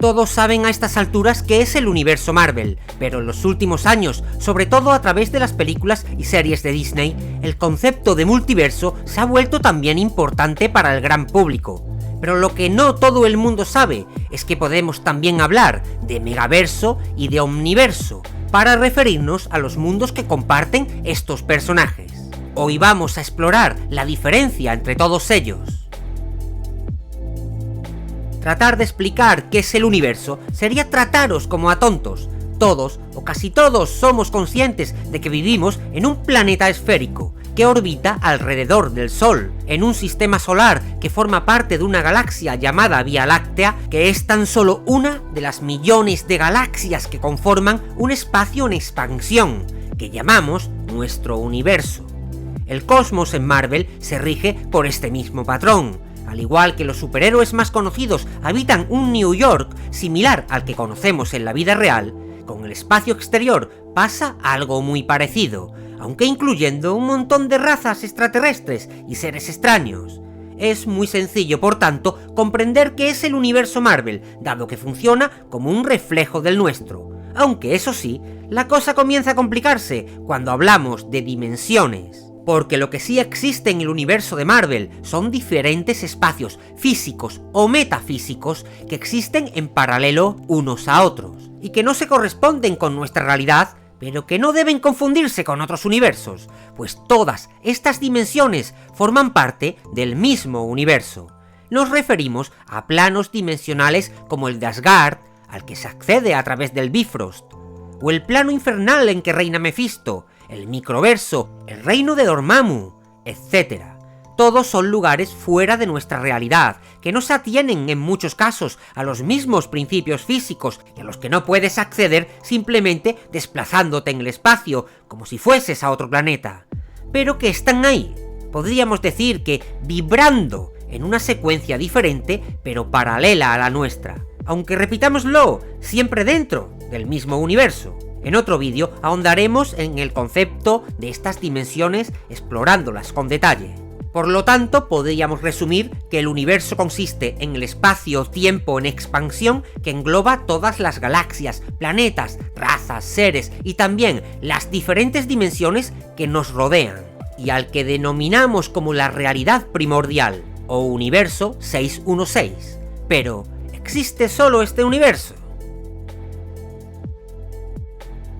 Todos saben a estas alturas qué es el universo Marvel, pero en los últimos años, sobre todo a través de las películas y series de Disney, el concepto de multiverso se ha vuelto también importante para el gran público. Pero lo que no todo el mundo sabe es que podemos también hablar de megaverso y de omniverso, para referirnos a los mundos que comparten estos personajes. Hoy vamos a explorar la diferencia entre todos ellos. Tratar de explicar qué es el universo sería trataros como a tontos. Todos, o casi todos, somos conscientes de que vivimos en un planeta esférico, que orbita alrededor del Sol, en un sistema solar que forma parte de una galaxia llamada Vía Láctea, que es tan solo una de las millones de galaxias que conforman un espacio en expansión, que llamamos nuestro universo. El cosmos en Marvel se rige por este mismo patrón. Al igual que los superhéroes más conocidos habitan un New York similar al que conocemos en la vida real, con el espacio exterior pasa algo muy parecido, aunque incluyendo un montón de razas extraterrestres y seres extraños. Es muy sencillo, por tanto, comprender qué es el universo Marvel, dado que funciona como un reflejo del nuestro. Aunque eso sí, la cosa comienza a complicarse cuando hablamos de dimensiones. Porque lo que sí existe en el universo de Marvel son diferentes espacios físicos o metafísicos que existen en paralelo unos a otros, y que no se corresponden con nuestra realidad, pero que no deben confundirse con otros universos, pues todas estas dimensiones forman parte del mismo universo. Nos referimos a planos dimensionales como el de Asgard, al que se accede a través del Bifrost, o el plano infernal en que reina Mephisto, el microverso, el reino de Dormammu, etc. Todos son lugares fuera de nuestra realidad, que no se atienen en muchos casos a los mismos principios físicos y a los que no puedes acceder simplemente desplazándote en el espacio, como si fueses a otro planeta, pero que están ahí. Podríamos decir que vibrando en una secuencia diferente, pero paralela a la nuestra, aunque repitámoslo, siempre dentro del mismo universo. En otro vídeo ahondaremos en el concepto de estas dimensiones explorándolas con detalle. Por lo tanto, podríamos resumir que el universo consiste en el espacio-tiempo en expansión que engloba todas las galaxias, planetas, razas, seres y también las diferentes dimensiones que nos rodean, y al que denominamos como la realidad primordial, o universo 616. Pero, ¿existe solo este universo?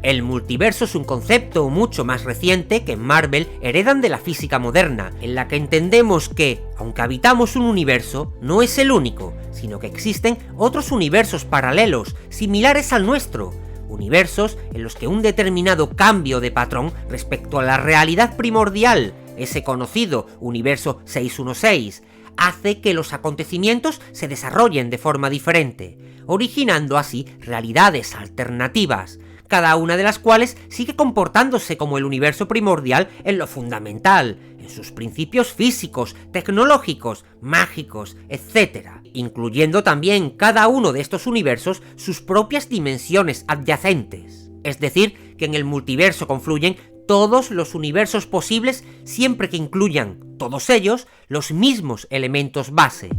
El multiverso es un concepto mucho más reciente que en Marvel heredan de la física moderna, en la que entendemos que, aunque habitamos un universo, no es el único, sino que existen otros universos paralelos, similares al nuestro, universos en los que un determinado cambio de patrón respecto a la realidad primordial, ese conocido universo 616, hace que los acontecimientos se desarrollen de forma diferente, originando así realidades alternativas, cada una de las cuales sigue comportándose como el universo primordial en lo fundamental, en sus principios físicos, tecnológicos, mágicos, etc., incluyendo también cada uno de estos universos sus propias dimensiones adyacentes. Es decir, que en el multiverso confluyen todos los universos posibles siempre que incluyan, todos ellos, los mismos elementos base.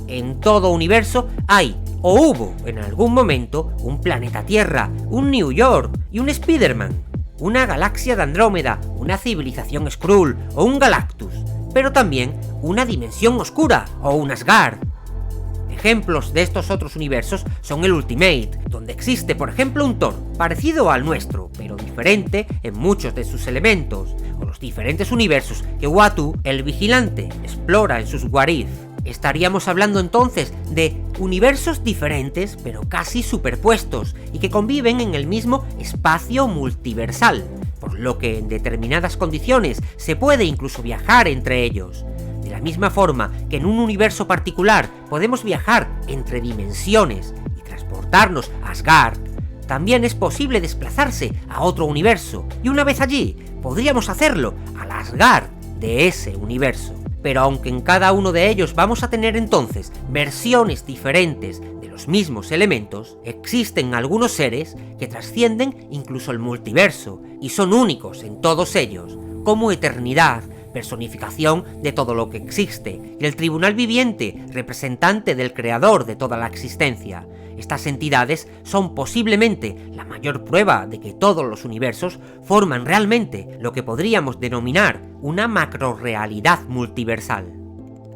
En todo universo hay, o hubo en algún momento, un planeta Tierra, un New York y un Spider-Man, una galaxia de Andrómeda, una civilización Skrull o un Galactus, pero también una dimensión oscura o un Asgard. Ejemplos de estos otros universos son el Ultimate, donde existe por ejemplo un Thor, parecido al nuestro, pero diferente en muchos de sus elementos, o los diferentes universos que Uatu, el Vigilante, explora en sus What If. Estaríamos hablando entonces de universos diferentes pero casi superpuestos y que conviven en el mismo espacio multiversal, por lo que en determinadas condiciones se puede incluso viajar entre ellos. De la misma forma que en un universo particular podemos viajar entre dimensiones y transportarnos a Asgard, también es posible desplazarse a otro universo y una vez allí podríamos hacerlo al Asgard de ese universo. Pero aunque en cada uno de ellos vamos a tener entonces versiones diferentes de los mismos elementos, existen algunos seres que trascienden incluso el multiverso y son únicos en todos ellos, como Eternidad, personificación de todo lo que existe, y el tribunal viviente, representante del creador de toda la existencia. Estas entidades son posiblemente la mayor prueba de que todos los universos forman realmente lo que podríamos denominar una macrorrealidad multiversal.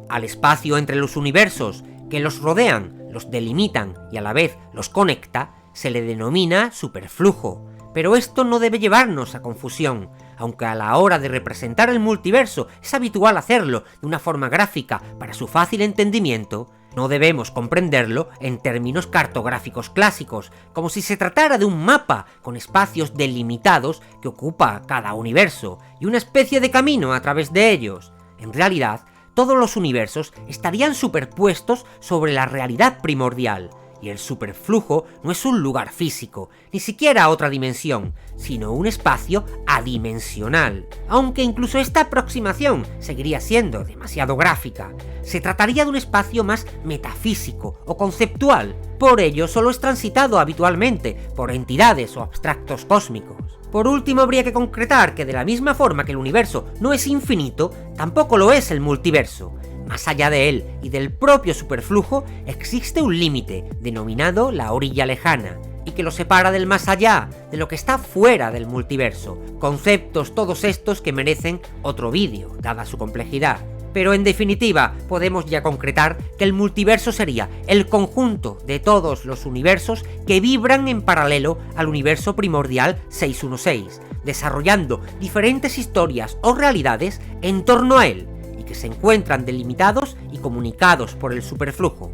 Al espacio entre los universos que los rodean, los delimitan y a la vez los conecta, se le denomina superflujo. Pero esto no debe llevarnos a confusión, aunque a la hora de representar el multiverso es habitual hacerlo de una forma gráfica para su fácil entendimiento. No debemos comprenderlo en términos cartográficos clásicos, como si se tratara de un mapa con espacios delimitados que ocupa cada universo y una especie de camino a través de ellos. En realidad, todos los universos estarían superpuestos sobre la realidad primordial, y el superflujo no es un lugar físico, ni siquiera otra dimensión, sino un espacio adimensional. Aunque incluso esta aproximación seguiría siendo demasiado gráfica, se trataría de un espacio más metafísico o conceptual, por ello solo es transitado habitualmente por entidades o abstractos cósmicos. Por último, habría que concretar que de la misma forma que el universo no es infinito, tampoco lo es el multiverso. Más allá de él y del propio superflujo existe un límite, denominado la orilla lejana, y que lo separa del más allá, de lo que está fuera del multiverso. Conceptos todos estos que merecen otro vídeo, dada su complejidad. Pero en definitiva, podemos ya concretar que el multiverso sería el conjunto de todos los universos que vibran en paralelo al universo primordial 616, desarrollando diferentes historias o realidades en torno a él, y que se encuentran delimitados y comunicados por el superflujo.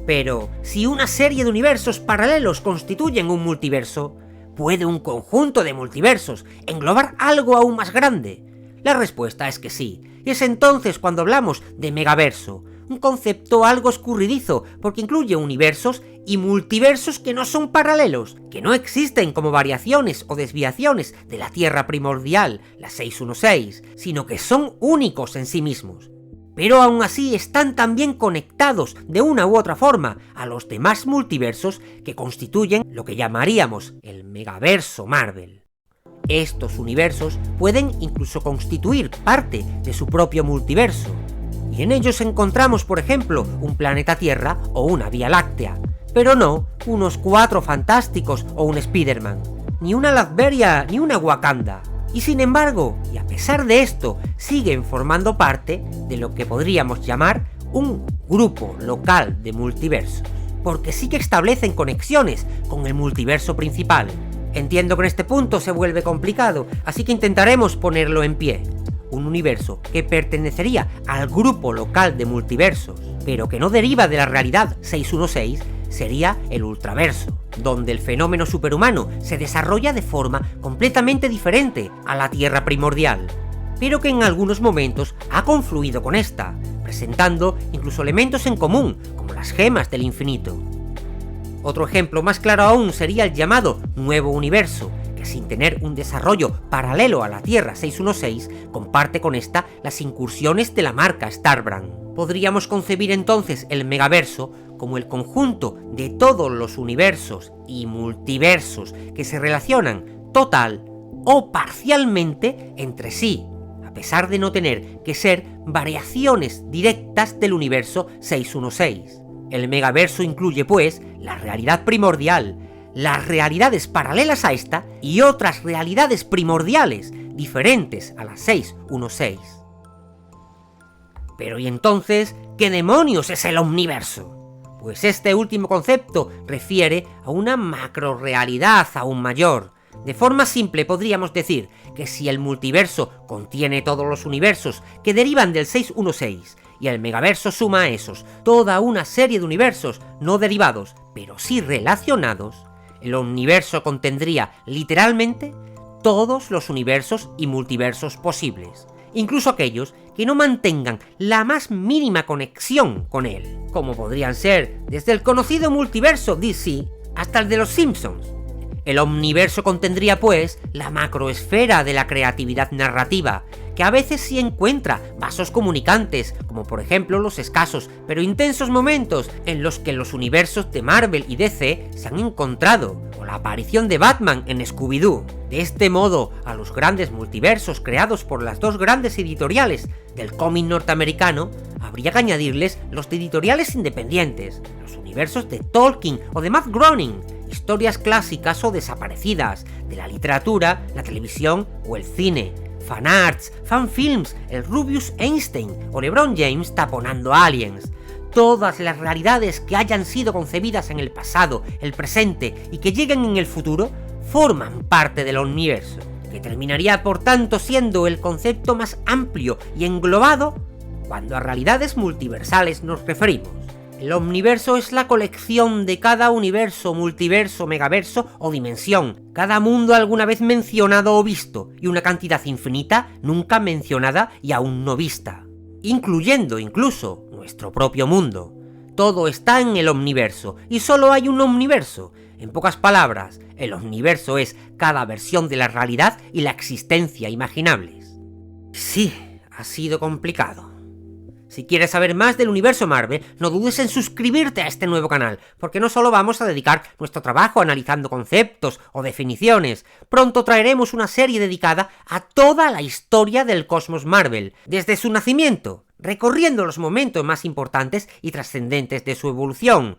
Pero, si una serie de universos paralelos constituyen un multiverso, ¿puede un conjunto de multiversos englobar algo aún más grande? La respuesta es que sí, y es entonces cuando hablamos de megaverso, un concepto algo escurridizo porque incluye universos y multiversos que no son paralelos, que no existen como variaciones o desviaciones de la Tierra primordial, la 616, sino que son únicos en sí mismos. Pero aún así están también conectados de una u otra forma a los demás multiversos que constituyen lo que llamaríamos el megaverso Marvel. Estos universos pueden incluso constituir parte de su propio multiverso, y en ellos encontramos, por ejemplo, un planeta Tierra o una Vía Láctea, pero no unos Cuatro Fantásticos o un Spider-Man, ni una Latveria ni una Wakanda. Y sin embargo, y a pesar de esto, siguen formando parte de lo que podríamos llamar un grupo local de multiversos, porque sí que establecen conexiones con el multiverso principal. Entiendo que en este punto se vuelve complicado, así que intentaremos ponerlo en pie. Un universo que pertenecería al grupo local de multiversos, pero que no deriva de la realidad 616, sería el ultraverso, donde el fenómeno superhumano se desarrolla de forma completamente diferente a la Tierra primordial, pero que en algunos momentos ha confluido con esta, presentando incluso elementos en común, como las gemas del infinito. Otro ejemplo más claro aún sería el llamado Nuevo Universo, que sin tener un desarrollo paralelo a la Tierra 616, comparte con esta las incursiones de la marca Starbrand. Podríamos concebir entonces el megaverso como el conjunto de todos los universos y multiversos que se relacionan total o parcialmente entre sí, a pesar de no tener que ser variaciones directas del universo 616. El megaverso incluye, pues, la realidad primordial, las realidades paralelas a esta y otras realidades primordiales diferentes a la 616. Pero ¿y entonces qué demonios es el omniverso? Pues este último concepto refiere a una macrorrealidad aún mayor. De forma simple podríamos decir que si el multiverso contiene todos los universos que derivan del 616 y el megaverso suma a esos toda una serie de universos no derivados, pero sí relacionados, el omniverso contendría literalmente todos los universos y multiversos posibles, incluso aquellos que no mantengan la más mínima conexión con él, como podrían ser desde el conocido multiverso DC hasta el de los Simpsons. El omniverso contendría, pues, la macroesfera de la creatividad narrativa, que a veces sí encuentra vasos comunicantes, como por ejemplo los escasos pero intensos momentos en los que los universos de Marvel y DC se han encontrado, o la aparición de Batman en Scooby-Doo. De este modo, a los grandes multiversos creados por las dos grandes editoriales del cómic norteamericano, habría que añadirles los de editoriales independientes, los universos de Tolkien o de Matt Groening, historias clásicas o desaparecidas, de la literatura, la televisión o el cine, fanarts, fanfilms, el Rubius Einstein o LeBron James taponando aliens. Todas las realidades que hayan sido concebidas en el pasado, el presente y que lleguen en el futuro forman parte del omniverso, que terminaría por tanto siendo el concepto más amplio y englobado cuando a realidades multiversales nos referimos. El omniverso es la colección de cada universo, multiverso, megaverso o dimensión, cada mundo alguna vez mencionado o visto, y una cantidad infinita nunca mencionada y aún no vista, incluyendo incluso nuestro propio mundo. Todo está en el omniverso, y solo hay un omniverso. En pocas palabras, el omniverso es cada versión de la realidad y la existencia imaginables. Sí, ha sido complicado. Si quieres saber más del universo Marvel, no dudes en suscribirte a este nuevo canal, porque no solo vamos a dedicar nuestro trabajo analizando conceptos o definiciones, pronto traeremos una serie dedicada a toda la historia del cosmos Marvel, desde su nacimiento, recorriendo los momentos más importantes y trascendentes de su evolución,